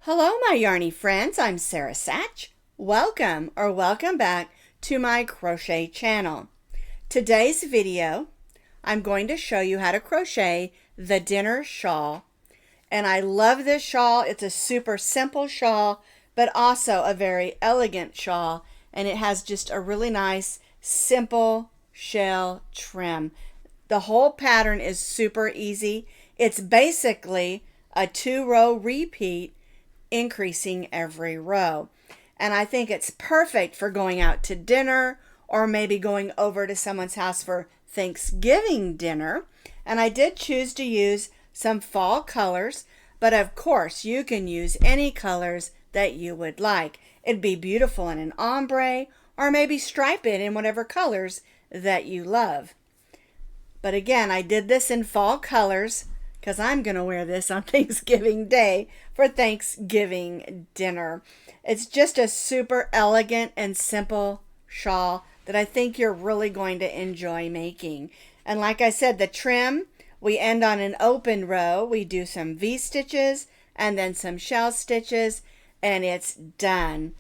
Hello, my yarny friends. I'm Sara Sach. Welcome back to my crochet channel. Today's video, I'm going to show you how to crochet the dinner shawl. And I love this shawl. It's a super simple shawl, but also a very elegant shawl. And it has just a really nice, simple shell trim. The whole pattern is super easy. It's basically a 2-row repeat, increasing every row. And I think it's perfect for going out to dinner or maybe going over to someone's house for Thanksgiving dinner. And I did choose to use some fall colors, but of course you can use any colors that you would like. It'd be beautiful in an ombre or maybe stripe it in whatever colors that you love. But again, I did this in fall colors because I'm going to wear this on Thanksgiving Day for Thanksgiving dinner. It's just a super elegant and simple shawl that I think you're really going to enjoy making. And like I said, the trim, we end on an open row. We do some V-stitches and then some shell stitches, and it's done.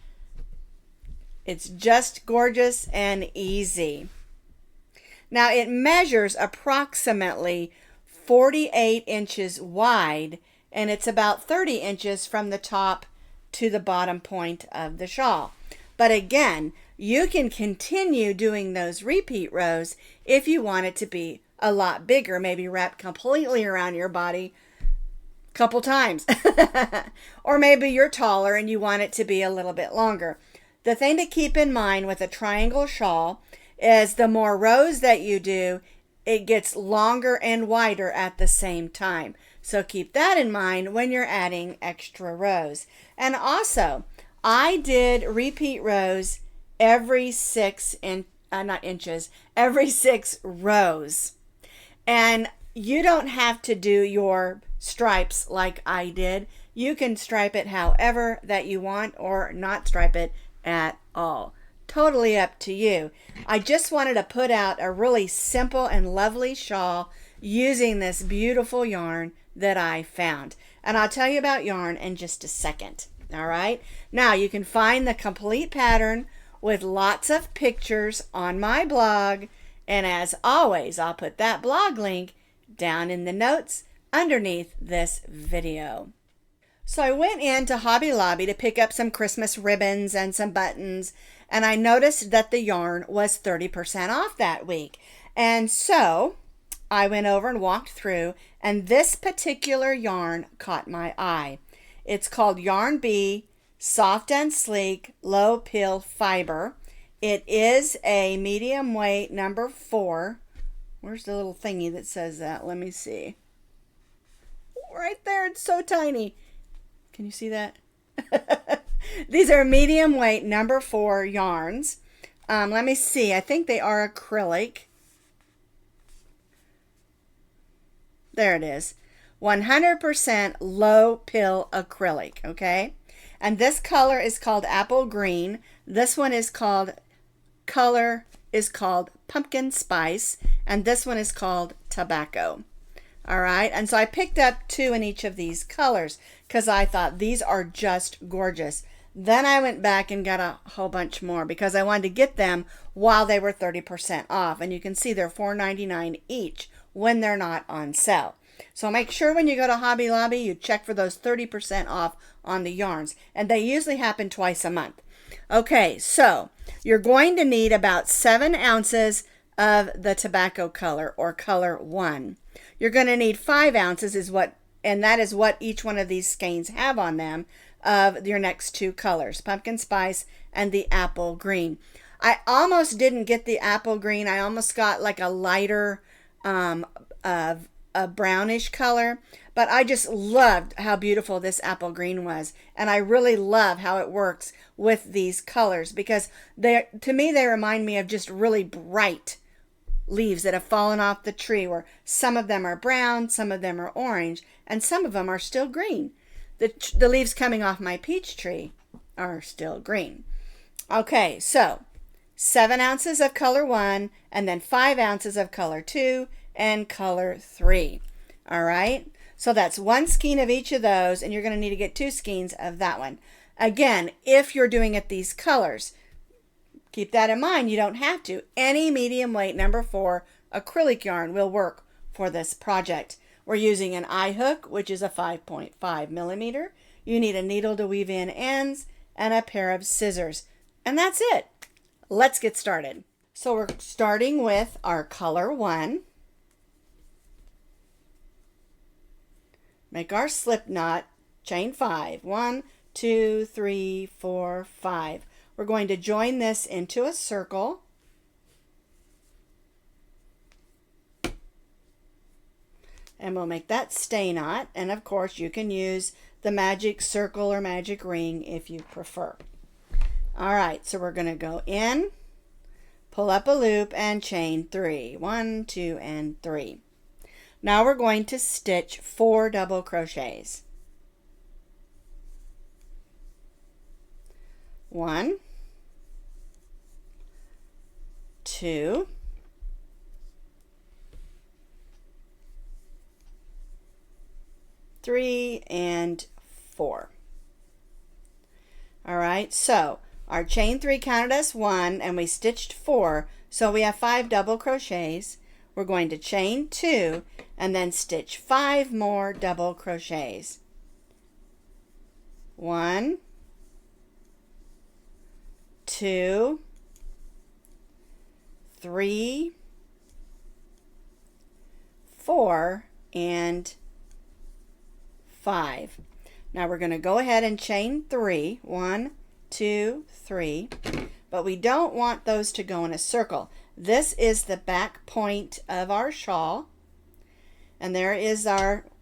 It's just gorgeous and easy. Now it measures approximately 48 inches wide, and it's about 30 inches from the top to the bottom point of the shawl. But again, you can continue doing those repeat rows if you want it to be a lot bigger, maybe wrapped completely around your body a couple times. Or maybe you're taller and you want it to be a little bit longer. The thing to keep in mind with a triangle shawl is the more rows that you do, it gets longer and wider at the same time. So keep that in mind when you're adding extra rows. And also, I did repeat rows every 6 rows. And you don't have to do your stripes like I did. You can stripe it however that you want or not stripe it at all. Totally up to you. I just wanted to put out a really simple and lovely shawl using this beautiful yarn that I found. And I'll tell you about yarn in just a second. All right. Now you can find the complete pattern with lots of pictures on my blog. And as always, I'll put that blog link down in the notes underneath this video. So I went into Hobby Lobby to pick up some Christmas ribbons and some buttons, and I noticed that the yarn was 30% off that week. And so I went over and walked through, and this particular yarn caught my eye. It's called Yarn Bee Soft and Sleek Low Pill Fiber. It is a medium weight number 4. Where's the little thingy that says that? Let me see. Right there, it's so tiny. Can you see that? These are medium weight number 4 yarns. Let me see. I think they are acrylic. There it is. 100% low pill acrylic. Okay. And this color is called apple green. This one is called pumpkin spice. And this one is called tobacco. All right, and so I picked up 2 in each of these colors because I thought these are just gorgeous. Then I went back and got a whole bunch more because I wanted to get them while they were 30% off. And you can see they're $4.99 each when they're not on sale. So make sure when you go to Hobby Lobby, you check for those 30% off on the yarns. And they usually happen twice a month. Okay, so you're going to need about 7 ounces of the tobacco color or color 1. You're going to need 5 ounces and that is what each one of these skeins have on them of your next 2 colors, pumpkin spice and the apple green. I almost didn't get the apple green. I almost got like a lighter a brownish color, but I just loved how beautiful this apple green was. And I really love how it works with these colors because to me, they remind me of just really bright leaves that have fallen off the tree, where some of them are brown, some of them are orange, and some of them are still green. The leaves coming off my peach tree are still green. Okay, so 7 ounces of color 1 and then 5 ounces of color 2 and color 3. All right, So that's one skein of each of those, and you're going to need to get 2 skeins of that one. Again, if you're doing it these colors, keep that in mind. You don't have to. Any medium weight number 4 acrylic yarn will work for this project. We're using an eye hook, which is a 5.5 millimeter. You need a needle to weave in ends and a pair of scissors. And that's it. Let's get started. So we're starting with our color 1. Make our slip knot, chain 5. 1, 2, 3, 4, 5. We're going to join this into a circle. And we'll make that stay knot. And of course you can use the magic circle or magic ring if you prefer. All right, so we're going to go in, pull up a loop, and chain 3. 1, 2, and 3. Now we're going to stitch 4 double crochets. 1, 2, 3, and 4. All right, so our chain 3 counted us 1, and we stitched 4, so we have 5 double crochets. We're going to chain 2 and then stitch 5 more double crochets. 1, 2, 3, 4, and 5. Now we're going to go ahead and chain 3. 1, 2, 3. But we don't want those to go in a circle. This is the back point of our shawl. And there is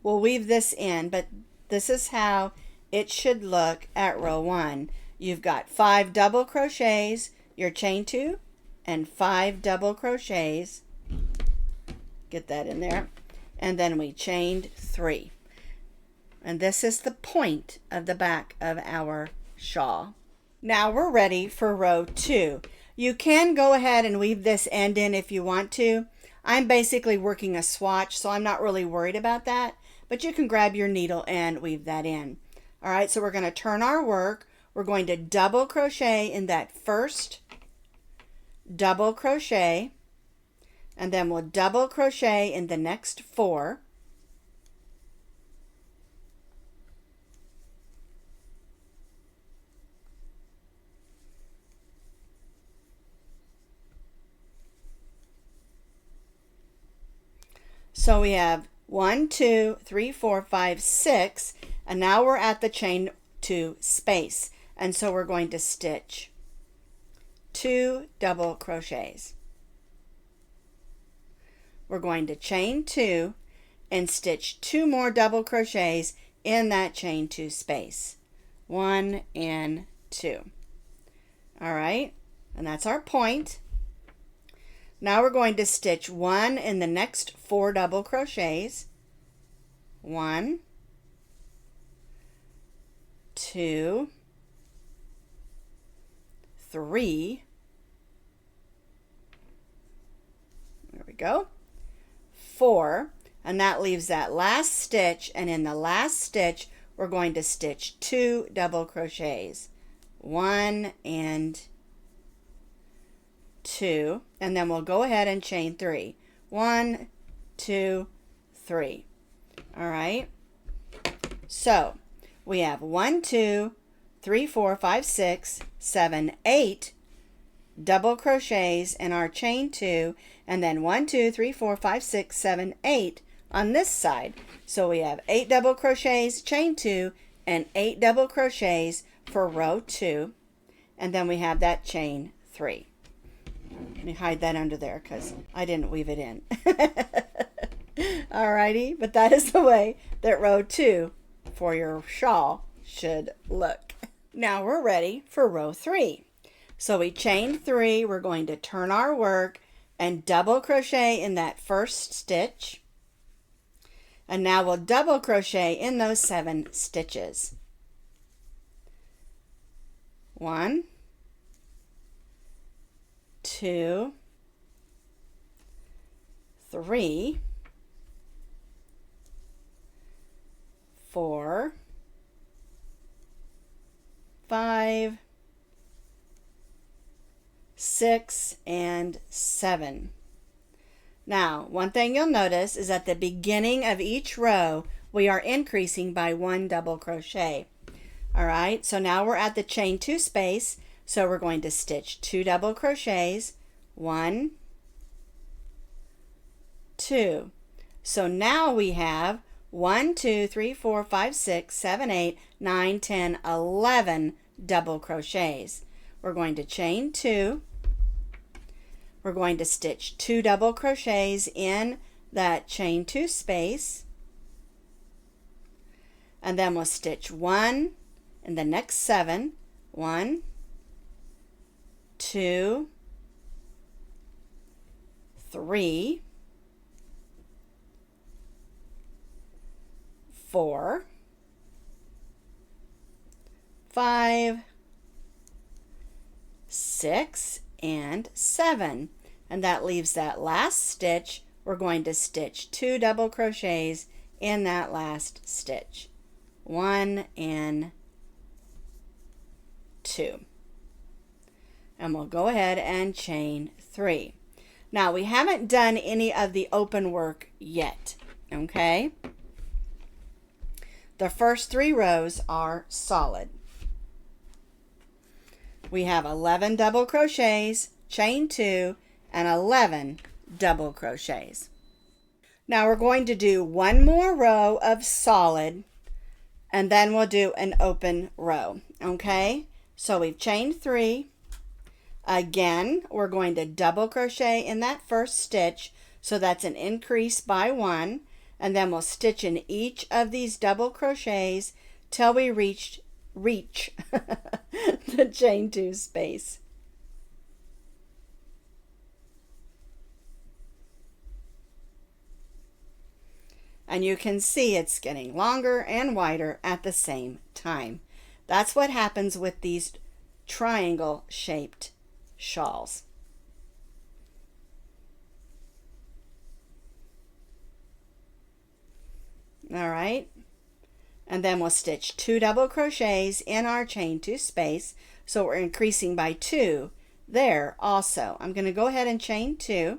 we'll weave this in, but this is how it should look at row 1. You've got 5 double crochets, your chain 2, and 5 double crochets. Get that in there. And then we chained 3. And this is the point of the back of our shawl. Now we're ready for row 2. You can go ahead and weave this end in if you want to. I'm basically working a swatch, so I'm not really worried about that, but you can grab your needle and weave that in. All right, so we're going to turn our work. We're going to double crochet in that first double crochet, and then we'll double crochet in the next 4. So we have 1, 2, 3, 4, 5, 6, and now we're at the chain 2 space. And so we're going to stitch 2 double crochets. We're going to chain 2 and stitch 2 more double crochets in that chain 2 space. 1 and 2. All right, and that's our point. Now we're going to stitch 1 in the next 4 double crochets. 1, 2, 3, there we go, 4, and that leaves that last stitch, and in the last stitch we're going to stitch 2 double crochets. 1 and 2, and then we'll go ahead and chain 3. 1, 2, 3. All right, so we have 1, 2, 3, 4, 5, 6, 7, 8 double crochets in our chain 2, and then 1, 2, 3, 4, 5, 6, 7, 8 on this side. So we have 8 double crochets, chain 2, and 8 double crochets for row 2, and then we have that chain 3. Let me hide that under there because I didn't weave it in. Alrighty, but that is the way that row 2 for your shawl should look. Now we're ready for row 3. So we chained 3, we're going to turn our work and double crochet in that first stitch. And now we'll double crochet in those 7 stitches. 1, 2, 3, 4, 5, 6, and 7. Now, one thing you'll notice is at the beginning of each row, we are increasing by 1 double crochet. All right, so now we're at the chain 2 space, so we're going to stitch 2 double crochets, 1, 2. So now we have 1, 2, 3, 4, 5, 6, 7, 8, 9, 10, 11 double crochets. We're going to chain 2. We're going to stitch 2 double crochets in that chain 2 space. And then we'll stitch 1 in the next 7. 1, 2, 3, 4, 5, 6, and 7. And that leaves that last stitch. We're going to stitch 2 double crochets in that last stitch. 1 and 2. And we'll go ahead and chain 3. Now we haven't done any of the open work yet, okay? The first 3 rows are solid. We have 11 double crochets, chain 2, and 11 double crochets. Now we're going to do one more row of solid, and then we'll do an open row, okay? So we've chained 3. Again, we're going to double crochet in that first stitch, so that's an increase by 1, and then we'll stitch in each of these double crochets till we reach the chain 2 space. And you can see it's getting longer and wider at the same time. That's what happens with these triangle shaped shawls. All right. And then we'll stitch 2 double crochets in our chain 2 space. So we're increasing by 2 there also. I'm going to go ahead and chain 2.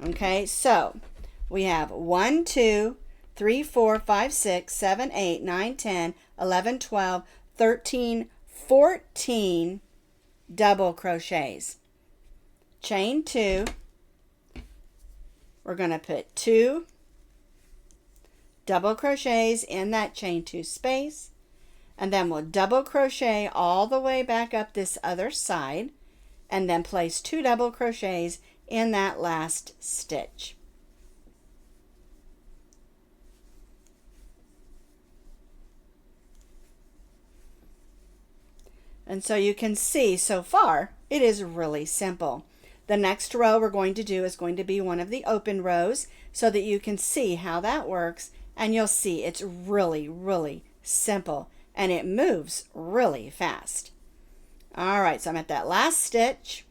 Okay, so we have 1, 2, 3, 4, 5, 6, 7, 8, 9, 10, 11, 12, 13, 14 double crochets. Chain 2. We're going to put 2 double crochets in that chain 2 space, and then we'll double crochet all the way back up this other side, and then place 2 double crochets in that last stitch. And so you can see so far it is really simple. The next row we're going to do is going to be one of the open rows so that you can see how that works, and you'll see it's really, really simple and it moves really fast. All right, so I'm at that last stitch.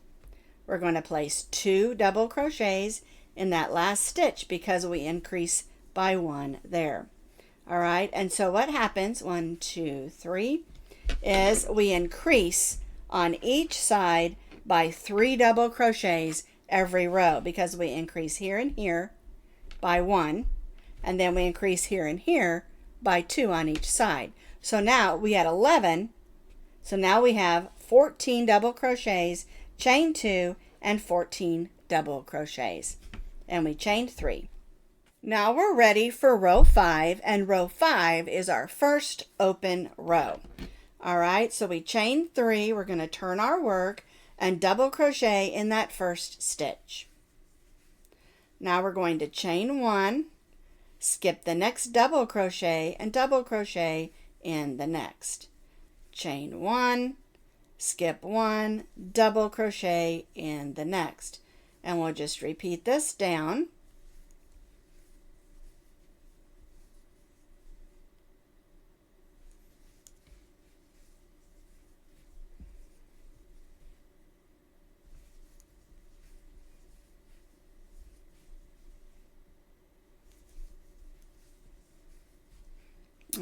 We're going to place 2 double crochets in that last stitch because we increase by 1 there. All right, and so what happens, 1, 2, 3, is we increase on each side by 3 double crochets every row because we increase here and here by 1, and then we increase here and here by 2 on each side. So now we had 11, so now we have 14 double crochets, chain 2, and 14 double crochets. And we chained 3. Now we're ready for row 5, and row 5 is our first open row. All right, so we chain 3, we're going to turn our work and double crochet in that first stitch. Now we're going to chain 1, skip the next double crochet, and double crochet in the next. Chain 1, skip 1, double crochet in the next. And we'll just repeat this down.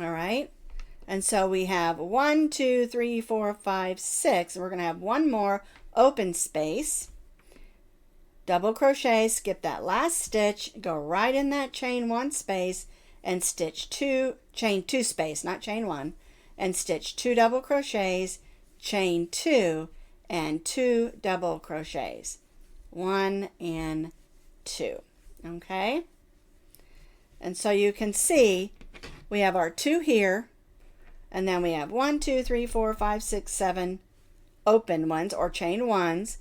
All right. And so we have 1, 2, 3, 4, 5, 6. We're going to have one more open space. Double crochet, skip that last stitch, go right in that chain 1 space and stitch 2, chain 2 space, not chain 1, and stitch 2 double crochets, chain 2, and 2 double crochets. 1 and 2. Okay? And so you can see we have our 2 here, and then we have 1, 2, 3, 4, 5, 6, 7 open ones or chain 1s,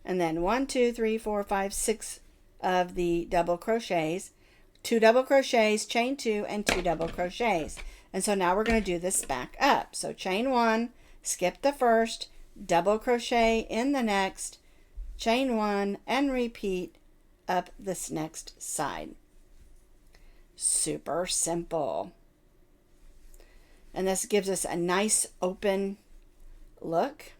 and then 1, 2, 3, 4, 5, 6 of the double crochets, 2 double crochets, chain 2, and 2 double crochets. And so now we're going to do this back up. So chain 1, skip the first, double crochet in the next, chain 1, and repeat up this next side. Super simple. And this gives us a nice open look.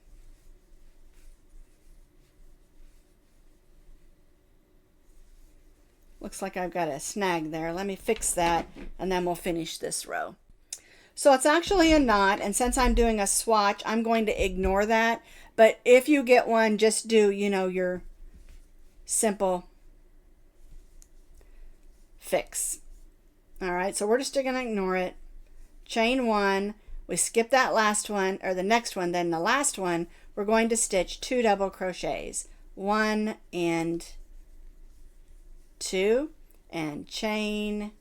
Looks like I've got a snag there. Let me fix that and then we'll finish this row. So it's actually a knot, and since I'm doing a swatch, I'm going to ignore that. But if you get one, just do, you know, your simple fix. All right, so we're just going to ignore it. Chain 1, we skip that last one, or the next one, then the last one, we're going to stitch 2 double crochets. 1 and 2, and chain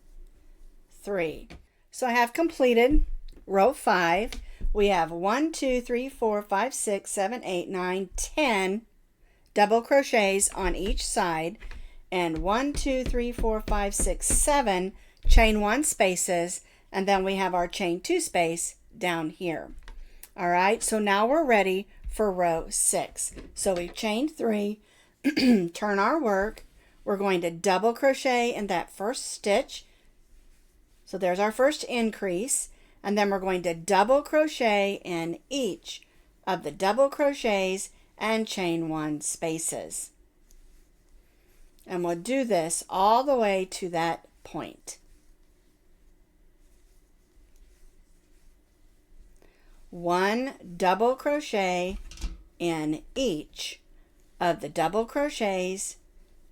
3. So I have completed row 5. We have 1, 2, 3, 4, 5, 6, 7, 8, 9, 10 double crochets on each side, and 1, 2, 3, 4, 5, 6, 7 chain 1 spaces, and then we have our chain 2 space down here. All right, so now we're ready for row 6. So we've chained 3, turn our work. We're going to double crochet in that first stitch. So there's our first increase, and then we're going to double crochet in each of the double crochets and chain 1 spaces. And we'll do this all the way to that point. 1 double crochet in each of the double crochets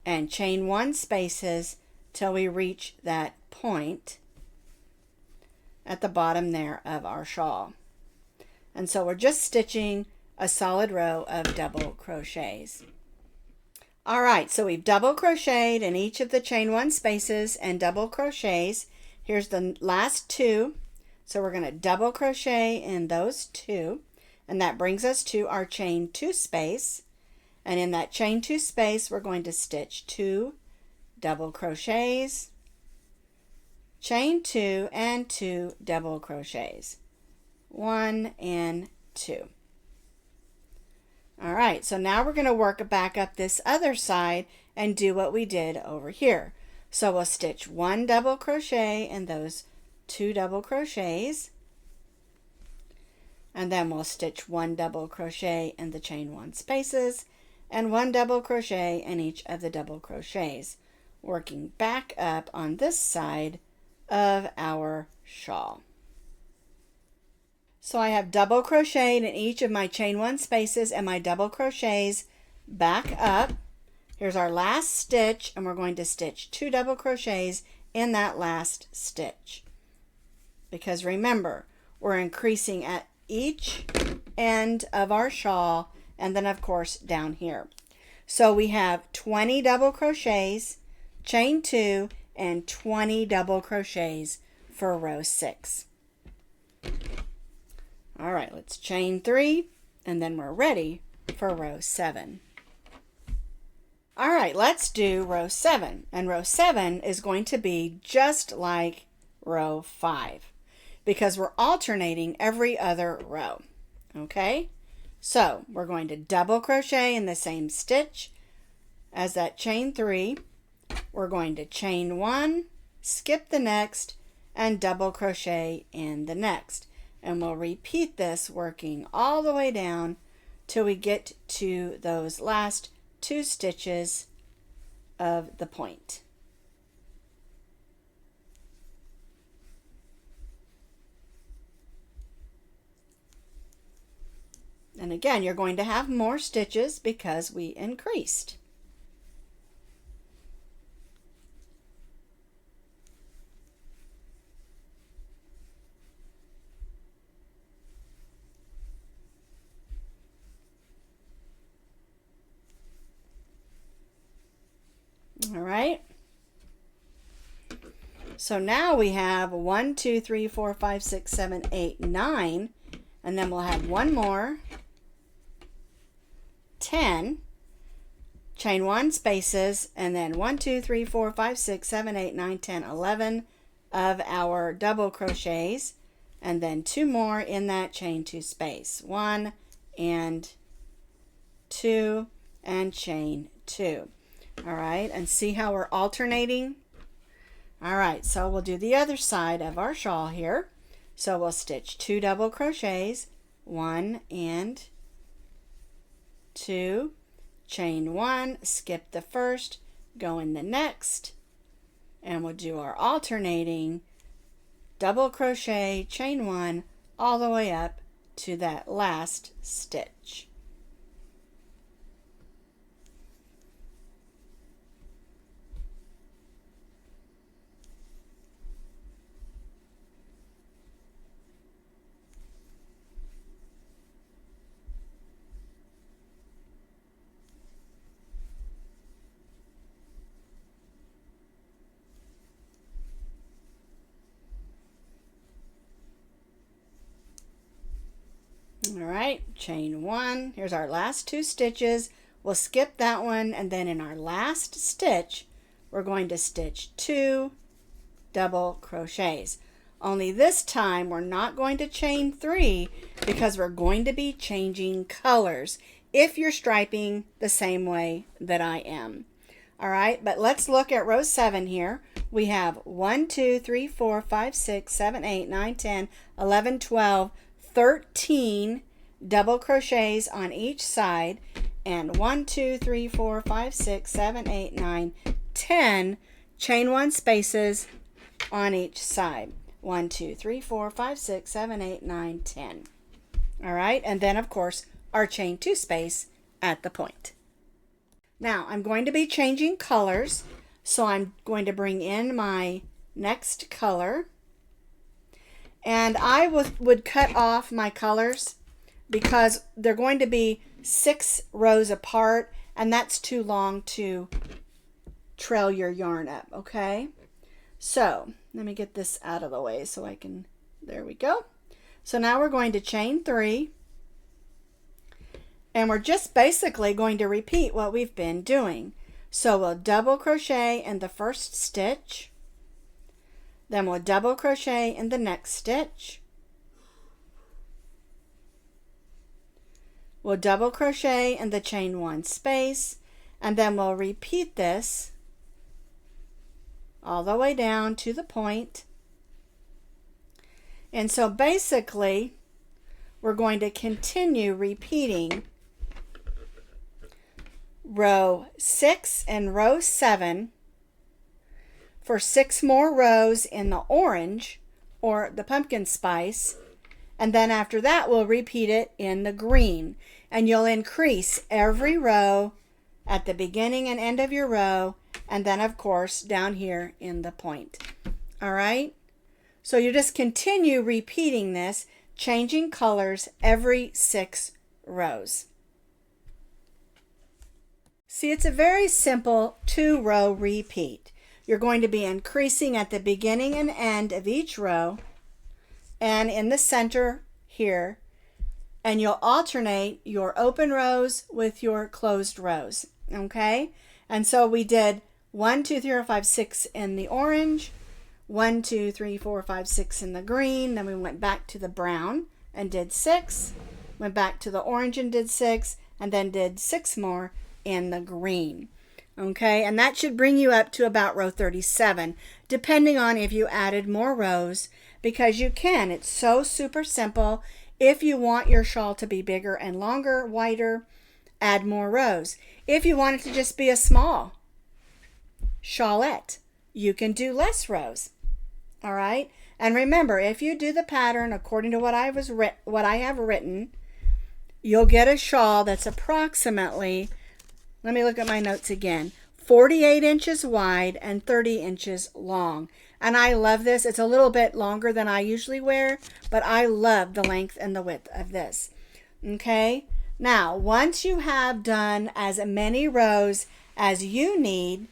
and chain 1 spaces till we reach that point at the bottom there of our shawl. And so we're just stitching a solid row of double crochets. All right, so we've double crocheted in each of the chain 1 spaces and double crochets. Here's the last 2. So we're going to double crochet in those 2, and that brings us to our chain 2 space. And in that chain 2 space, we're going to stitch 2 double crochets, chain 2, and 2 double crochets. 1 and 2. All right, so now we're going to work back up this other side and do what we did over here. So we'll stitch 1 double crochet in those 2 double crochets, and then we'll stitch 1 double crochet in the chain 1 spaces and 1 double crochet in each of the double crochets, working back up on this side of our shawl. So I have double crocheted in each of my chain 1 spaces and my double crochets back up. Here's our last stitch, and we're going to stitch 2 double crochets in that last stitch. Because remember, we're increasing at each end of our shawl, and then of course down here. So we have 20 double crochets, chain 2, and 20 double crochets for row 6. All right, let's chain 3, and then we're ready for row 7. All right, let's do row 7. And row 7 is going to be just like row 5, because we're alternating every other row. Okay, so we're going to double crochet in the same stitch as that chain 3. We're going to chain 1, skip the next, and double crochet in the next. And we'll repeat this, working all the way down till we get to those last 2 stitches of the point. And again, you're going to have more stitches because we increased. All right. So now we have 1, 2, 3, 4, 5, 6, 7, 8, 9, and then we'll have one more, 10, chain 1 spaces, and then 1, 2, 3, 4, 5, 6, 7, 8, 9, 10, 11 of our double crochets, and then 2 more in that chain 2 space, 1 and 2 and chain 2. All right, and see how we're alternating? All right, so we'll do the other side of our shawl here. So we'll stitch 2 double crochets, 1 and 2, chain 1, skip the first, go in the next, and we'll do our alternating double crochet, chain 1, all the way up to that last stitch. All right, chain 1. Here's our last 2 stitches. We'll skip that one, and then in our last stitch, we're going to stitch 2 double crochets. Only this time, we're not going to chain 3 because we're going to be changing colors if you're striping the same way that I am. All right, but let's look at row 7 here. We have 1, 2, 3, 4, 5, 6, 7, 8, 9, 10, 11, 12, 13 double crochets on each side, and 1, 2, 3, 4, 5, 6, 7, 8, 9, 10 chain 1 spaces on each side. 1, 2, 3, 4, 5, 6, 7, 8, 9, 10. All right, and then of course our chain 2 space at the point. Now I'm going to be changing colors, so I'm going to bring in my next color. And I would cut off my colors because they're going to be 6 rows apart, and that's too long to trail your yarn up, okay? So let me get this out of the way so I can, there we go. So now we're going to chain 3, and we're just basically going to repeat what we've been doing. So we'll double crochet in the first stitch, then we'll double crochet in the next stitch. We'll double crochet in the chain 1 space, and then we'll repeat this all the way down to the point. And so basically, we're going to continue repeating row 6 and row 7 for 6 more rows in the orange or the pumpkin spice, and then after that we'll repeat it in the green, and you'll increase every row at the beginning and end of your row, and then of course down here in the point. All right, so you just continue repeating this, changing colors every 6 rows. See, it's a very simple 2-row repeat. You're going to be increasing at the beginning and end of each row and in the center here, and you'll alternate your open rows with your closed rows, okay? And so we did 1, 2, 3, 4, 5, 6 in the orange, 1, 2, 3, 4, 5, 6 in the green, then we went back to the brown and did 6, went back to the orange and did 6, and then did 6 more in the green. Okay, and that should bring you up to about row 37, depending on if you added more rows, because you can. It's so super simple. If you want your shawl to be bigger and longer, wider, add more rows. If you want it to just be a small shawlette, you can do less rows. All right, and remember, if you do the pattern according to what I have written, you'll get a shawl that's approximately, let me look at my notes again, 48 inches wide and 30 inches long. And I love this. It's a little bit longer than I usually wear, but I love the length and the width of this. Okay, now once you have done as many rows as you need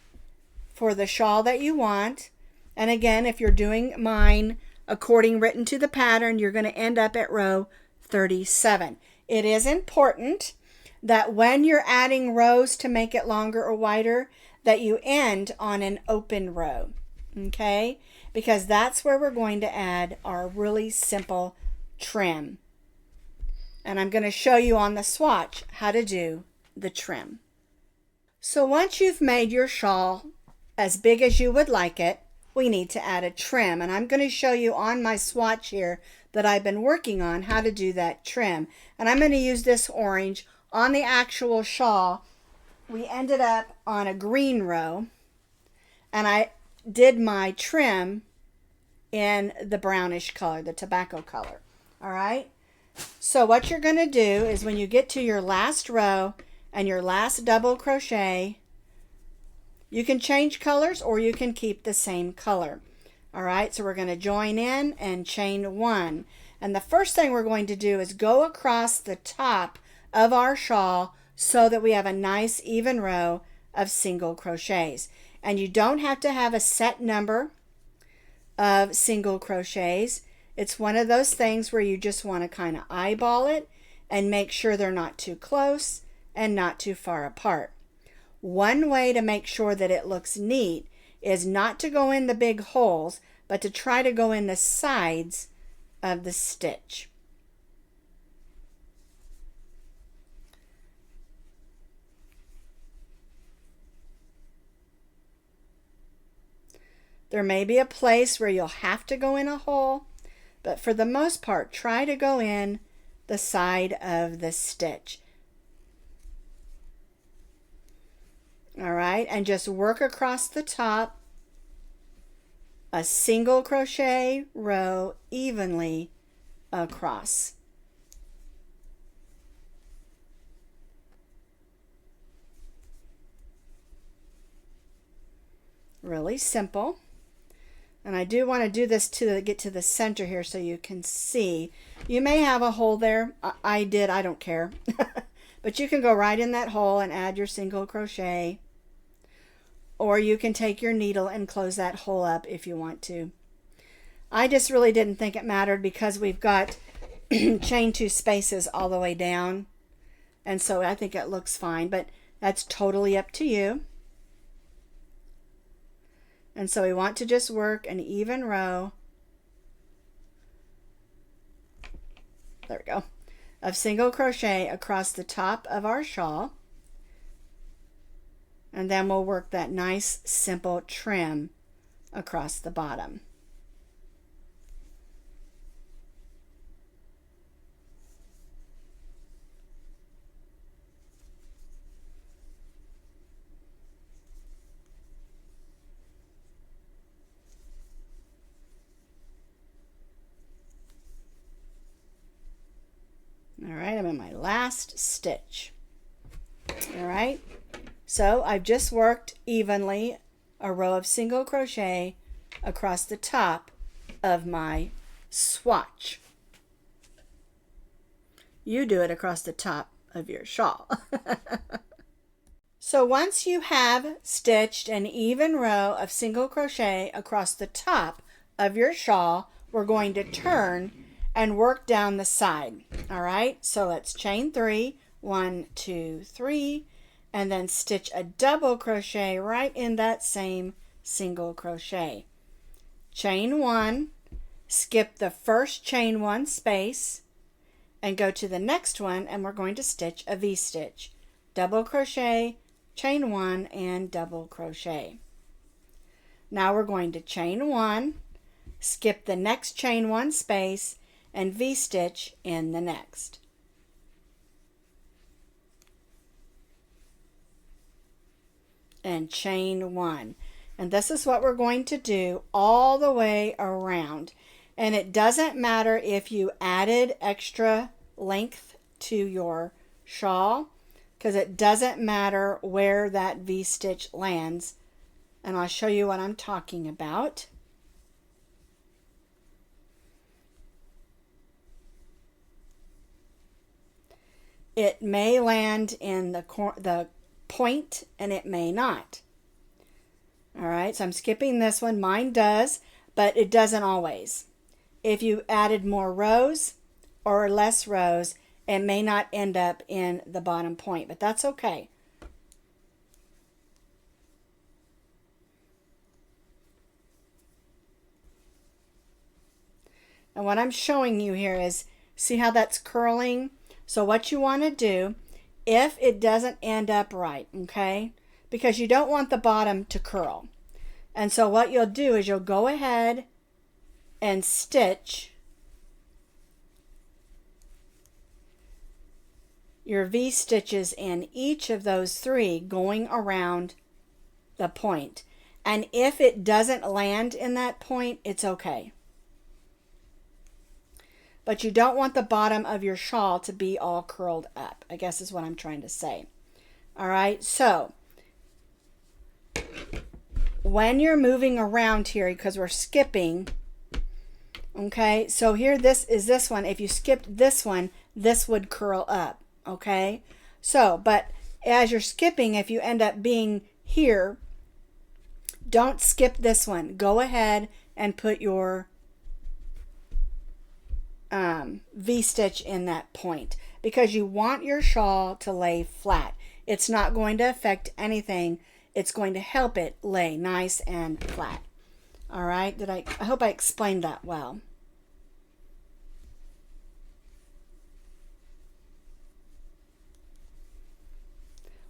for the shawl that you want, and again, if you're doing mine according written to the pattern, you're going to end up at row 37. It is important that when you're adding rows to make it longer or wider, that you end on an open row, okay? Because that's where we're going to add our really simple trim. And I'm going to show you on the swatch how to do the trim. So once you've made your shawl as big as you would like it, we need to add a trim. And I'm going to show you on my swatch here that I've been working on how to do that trim. And I'm going to use this orange. On the actual shawl, we ended up on a green row, and I did my trim in the brownish color, the tobacco color. All right. So what you're going to do is when you get to your last row and your last double crochet, you can change colors or you can keep the same color. All right. So we're going to join in and chain one. And the first thing we're going to do is go across the top of our shawl so that we have a nice even row of single crochets. And you don't have to have a set number of single crochets. It's one of those things where you just want to kind of eyeball it and make sure they're not too close and not too far apart. One way to make sure that it looks neat is not to go in the big holes, but to try to go in the sides of the stitch. There may be a place where you'll have to go in a hole, but for the most part, try to go in the side of the stitch. All right, and just work across the top a single crochet row evenly across. Really simple. And I do want to do this to get to the center here so you can see. You may have a hole there. I did. I don't care. But you can go right in that hole and add your single crochet. Or you can take your needle and close that hole up if you want to. I just really didn't think it mattered because we've got chain two spaces all the way down. And so I think it looks fine. But that's totally up to you. And so we want to just work an even row, there we go, of single crochet across the top of our shawl. And then we'll work that nice simple trim across the bottom. All right, I'm in my last stitch. All right, so I've just worked evenly a row of single crochet across the top of my swatch. You do it across the top of your shawl. So once you have stitched an even row of single crochet across the top of your shawl, we're going to turn and work down the side. All right, so let's chain 3, 1, 2, 3, and then stitch a double crochet right in that same single crochet. Chain 1, skip the first chain 1 space and go to the next one, and we're going to stitch a V-stitch. Double crochet, chain 1, and double crochet. Now we're going to chain 1, skip the next chain 1 space, and V-stitch in the next. And chain 1. And this is what we're going to do all the way around. And it doesn't matter if you added extra length to your shawl, because it doesn't matter where that V-stitch lands. And I'll show you what I'm talking about. It may land in the point and it may not. All right, so I'm skipping this one. Mine does, but it doesn't always. If you added more rows or less rows, it may not end up in the bottom point, but that's okay. And what I'm showing you here is, see how that's curling? So what you want to do, if it doesn't end up right, okay, because you don't want the bottom to curl. And so what you'll do is you'll go ahead and stitch your V-stitches in each of those three going around the point. And if it doesn't land in that point, it's okay. But you don't want the bottom of your shawl to be all curled up, I guess is what I'm trying to say. All right, so when you're moving around here, because we're skipping, okay, so here this is this one. If you skipped this one, this would curl up, okay? So, but as you're skipping, if you end up being here, don't skip this one. Go ahead and put your V-stitch in that point, because you want your shawl to lay flat. It's not going to affect anything. It's going to help it lay nice and flat. All right, I hope I explained that well.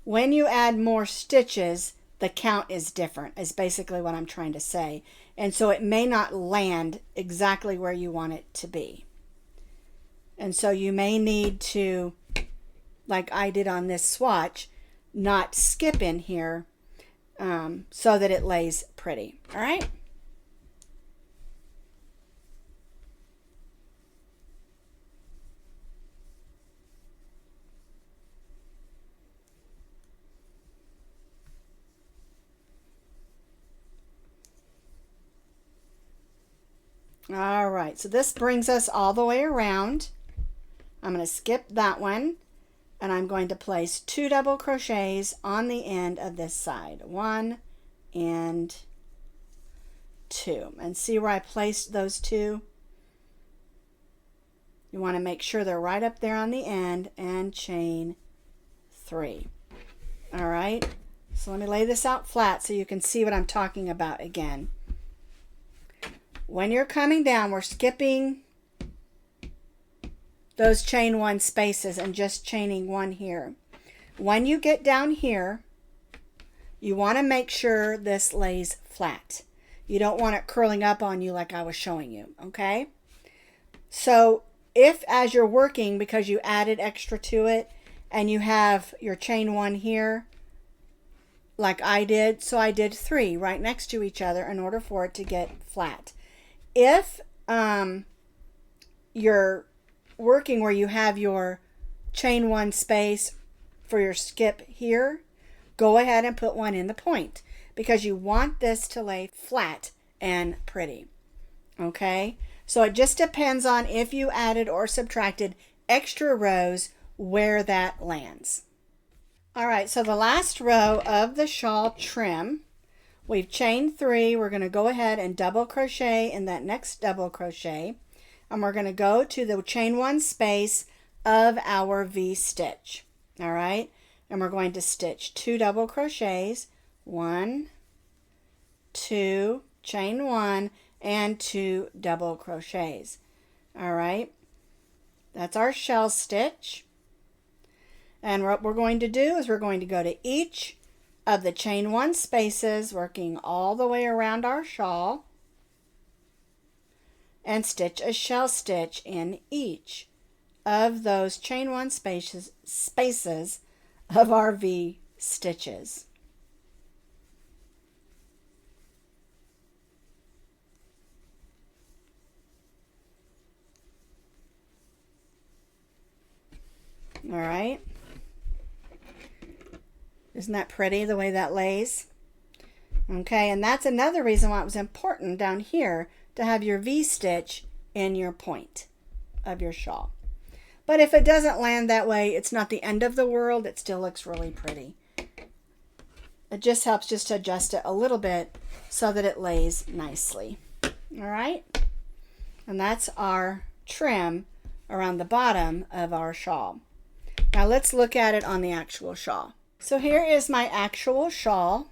When you add more stitches, the count is different, is basically what I'm trying to say. And so it may not land exactly where you want it to be. And so you may need to, like I did on this swatch, not skip in here so that it lays pretty. All right? All right, so this brings us all the way around. I'm going to skip that one, and I'm going to place 2 double crochets on the end of this side. 1 and 2. And see where I placed those 2? You want to make sure they're right up there on the end, and chain 3. All right, so let me lay this out flat so you can see what I'm talking about again. When you're coming down, we're skipping those chain 1 spaces and just chaining 1 here. When you get down here, you want to make sure this lays flat. You don't want it curling up on you like I was showing you, okay? So if as you're working, because you added extra to it, and you have your chain 1 here, like I did, so I did 3 right next to each other in order for it to get flat. If you're working where you have your chain 1 space for your skip here, go ahead and put 1 in the point, because you want this to lay flat and pretty. Okay, so it just depends on if you added or subtracted extra rows where that lands. All right, so the last row of the shawl trim, we've chained 3. We're going to go ahead and double crochet in that next double crochet, and we're going to go to the chain 1 space of our V-stitch. All right, and we're going to stitch 2 double crochets, 1, 2, chain 1, and 2 double crochets. All right, that's our shell stitch. And what we're going to do is we're going to go to each of the chain 1 spaces, working all the way around our shawl, and stitch a shell stitch in each of those chain 1 spaces of our V stitches. All right. Isn't that pretty the way that lays? Okay, and that's another reason why it was important down here to have your V-stitch in your point of your shawl. But if it doesn't land that way, it's not the end of the world. It still looks really pretty. It just helps just to adjust it a little bit so that it lays nicely. All right? And that's our trim around the bottom of our shawl. Now let's look at it on the actual shawl. So here is my actual shawl.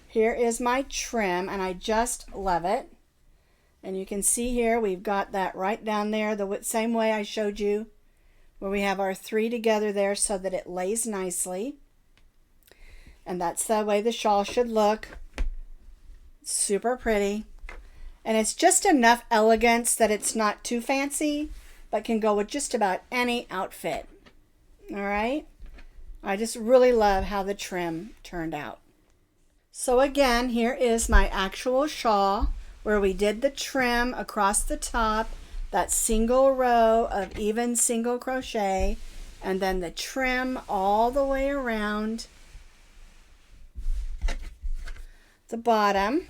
Here is my trim, and I just love it. And you can see here we've got that right down there the same way I showed you, where we have our 3 together there so that it lays nicely. And that's the way the shawl should look. Super pretty. And it's just enough elegance that it's not too fancy, but can go with just about any outfit. All right? I just really love how the trim turned out. So again, here is my actual shawl where we did the trim across the top, that single row of even single crochet, and then the trim all the way around the bottom.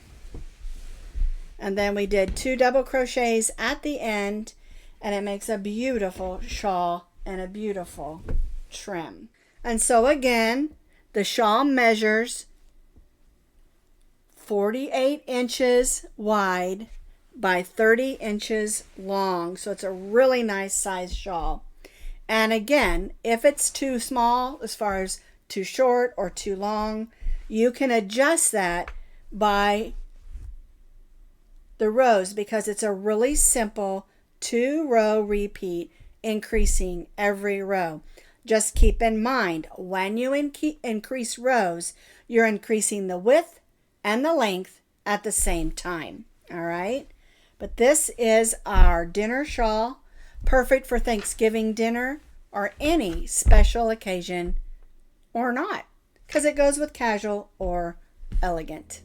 And then we did 2 double crochets at the end, and it makes a beautiful shawl and a beautiful trim. And so again, the shawl measures 48 inches wide by 30 inches long. So it's a really nice size shawl. And again, if it's too small, as far as too short or too long, you can adjust that by the rows, because it's a really simple 2-row repeat, increasing every row. Just keep in mind, when you increase rows, you're increasing the width and the length at the same time. All right? But this is our dinner shawl, perfect for Thanksgiving dinner or any special occasion, or not, because it goes with casual or elegant.